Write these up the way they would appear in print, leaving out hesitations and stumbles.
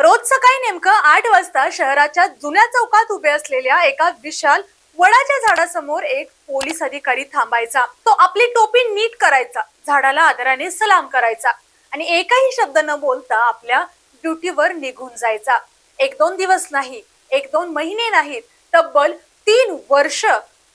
रोज सकाळी नेमकं 8 वाजता शहराच्या जुन्या चौकात उभे असलेल्या एका विशाल वडाच्या झाडासमोर एक पोलीस अधिकारी थांबायचा। तो आपली टोपी नीट करायचा, झाडाला आदराने सलाम करायचा आणि एकही शब्द न बोलता आपल्या ड्युटीवर निघून जायचा। 1-2 दिवस नाही, 1-2 महिने नाहीत, तब्बल 3 वर्ष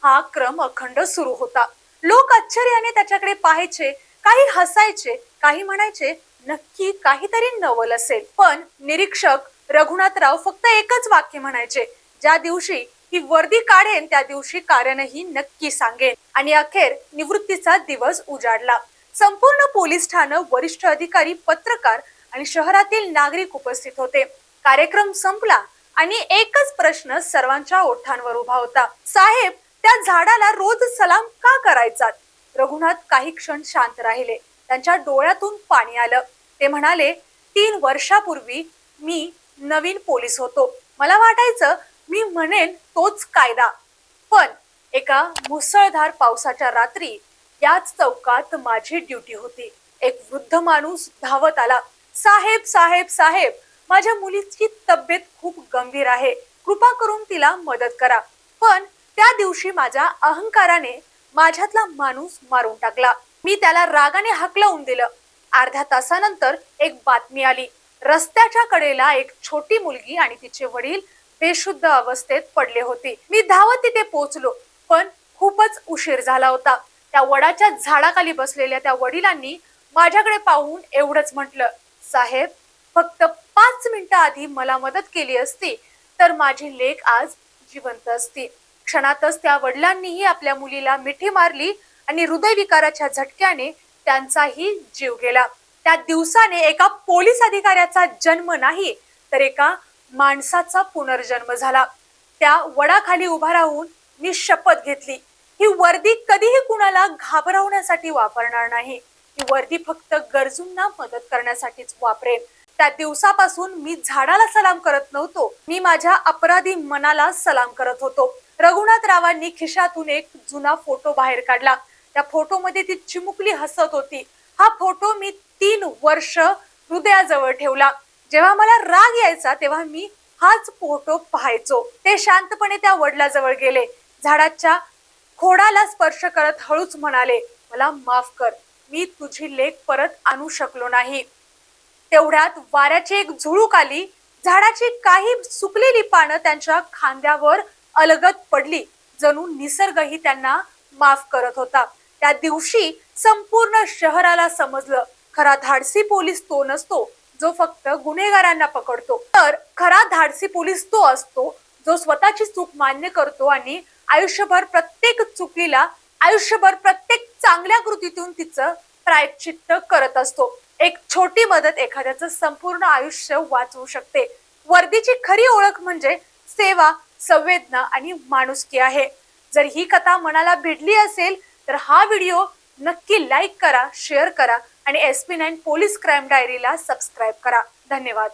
हा क्रम अखंड सुरू होता। लोक आश्चर्याने त्याच्याकडे पाहायचे, काही हसायचे, काही म्हणायचे नक्की काहीतरी नवल असेल। पण निरीक्षक रघुनाथराव फक्त एकच वाक्य म्हणायचे, ज्या दिवशी ही वर्दी काढेन त्या दिवशी कारणही नक्की सांगेन। आणि अखेर निवृत्तीचा दिवस उजाडला। संपूर्ण पोलीस ठाणं, वरिष्ठ अधिकारी, पत्रकार आणि शहरातील नागरिक उपस्थित होते। कार्यक्रम संपला आणि एकच प्रश्न सर्वांच्या ओठांवर उभा होता, साहेब त्या झाडाला रोज सलाम का करायचा? रघुनाथ काही क्षण शांत राहिले, त्यांच्या डोळ्यातून पाणी आलं। ते म्हणाले, 3 वर्षापूर्वी मी नवीन पोलीस होतो, मला वाटायचं मी म्हणेन तोच कायदा। पण एका मुसळधार पावसाच्या रात्री याच चौकात माझी ड्युटी होती। एक वृद्ध माणूस धावत आला, साहेब साहेब साहेब, माझ्या मुलीची तब्येत खूप गंभीर आहे, कृपा करून तिला मदत करा। पण त्या दिवशी माझ्या अहंकाराने माझ्यातला माणूस मारून टाकला। मी त्याला रागाने हाकलवून दिलं। अर्ध्या तासानंतर एक बातमी आली, रस्त्याच्या कडेला एक छोटी मुलगी आणि तिचे वडील बेशुद्ध अवस्थेत पडले होते। मी धावत तिथे पोहोचलो, पण खूपच उशीर झाला होता। त्या वडाच्या झाडाखाली बसलेल्या त्या वडिलांनी माझ्याकडे पाहून एवढंच म्हटलं, साहेब फक्त 5 मिनिटं आधी मला मदत केली असती तर माझी लेक आज जिवंत असती। क्षणातच त्या वडिलांनीही आपल्या मुलीला मिठी मारली आणि हृदयविकाराच्या झटक्याने त्यांचाही जीव गेला। त्या दिवसाने एका पोलीस अधिकाऱ्याचा जन्म नाही तर एका माणसाचा पुनर्जन्म झाला। त्या वडाखाली उभा राहून मी शपथ घेतली, ही वर्दी कधीही कुणाला घाबरवण्यासाठी वापरणार नाही, ही वर्दी फक्त गरजूंना मदत करण्यासाठीच वापरेन। त्या दिवसापासून मी झाडाला सलाम करत नव्हतो, मी माझ्या अपराधी मनाला सलाम करत होतो। रघुनाथरावांनी खिशातून एक जुना फोटो बाहेर काढला। त्या फोटोमध्ये ती चिमुकली हसत होती। हा फोटो मी 3 वर्ष हृदयाजवळ ठेवला। जेव्हा मला राग यायचा तेव्हा मी हाच फोटो पाहायचो। ते शांतपणे त्या वडिलाजवळ गेले, झाडाच्या खोडाला स्पर्श करत हळूच म्हणाले, मला माफ कर, मी तुझी लेक परत आणू शकलो नाही। तेवढ्यात वाऱ्याची एक झुळूक आली, झाडाची काही सुकलेली पानं त्यांच्या खांद्यावर अलगद पडली, जणू निसर्गही त्यांना माफ करत होता। त्या दिवशी संपूर्ण शहराला समजलं, खरा धाडसी पोलीस तो नसतो जो फक्त गुन्हेगारांना पकडतो, तर खरा धाडसी पोलीस तो असतो जो स्वतःची चूक मान्य करतो आणि आयुष्यभर प्रत्येक चांगल्या कृतीतून तिचं प्रायश्चित्त करत असतो। एक छोटी मदत एखाद्याचं संपूर्ण आयुष्य वाचवू शकते। वर्दीची खरी ओळख म्हणजे सेवा, संवेदना आणि माणुसकी आहे। जर ही कथा मनाला भिडली असेल तर हा व्हिडिओ नक्की लाईक करा, शेअर करा आणि SP9 पोलीस क्राईम डायरीला सबस्क्राईब करा। धन्यवाद।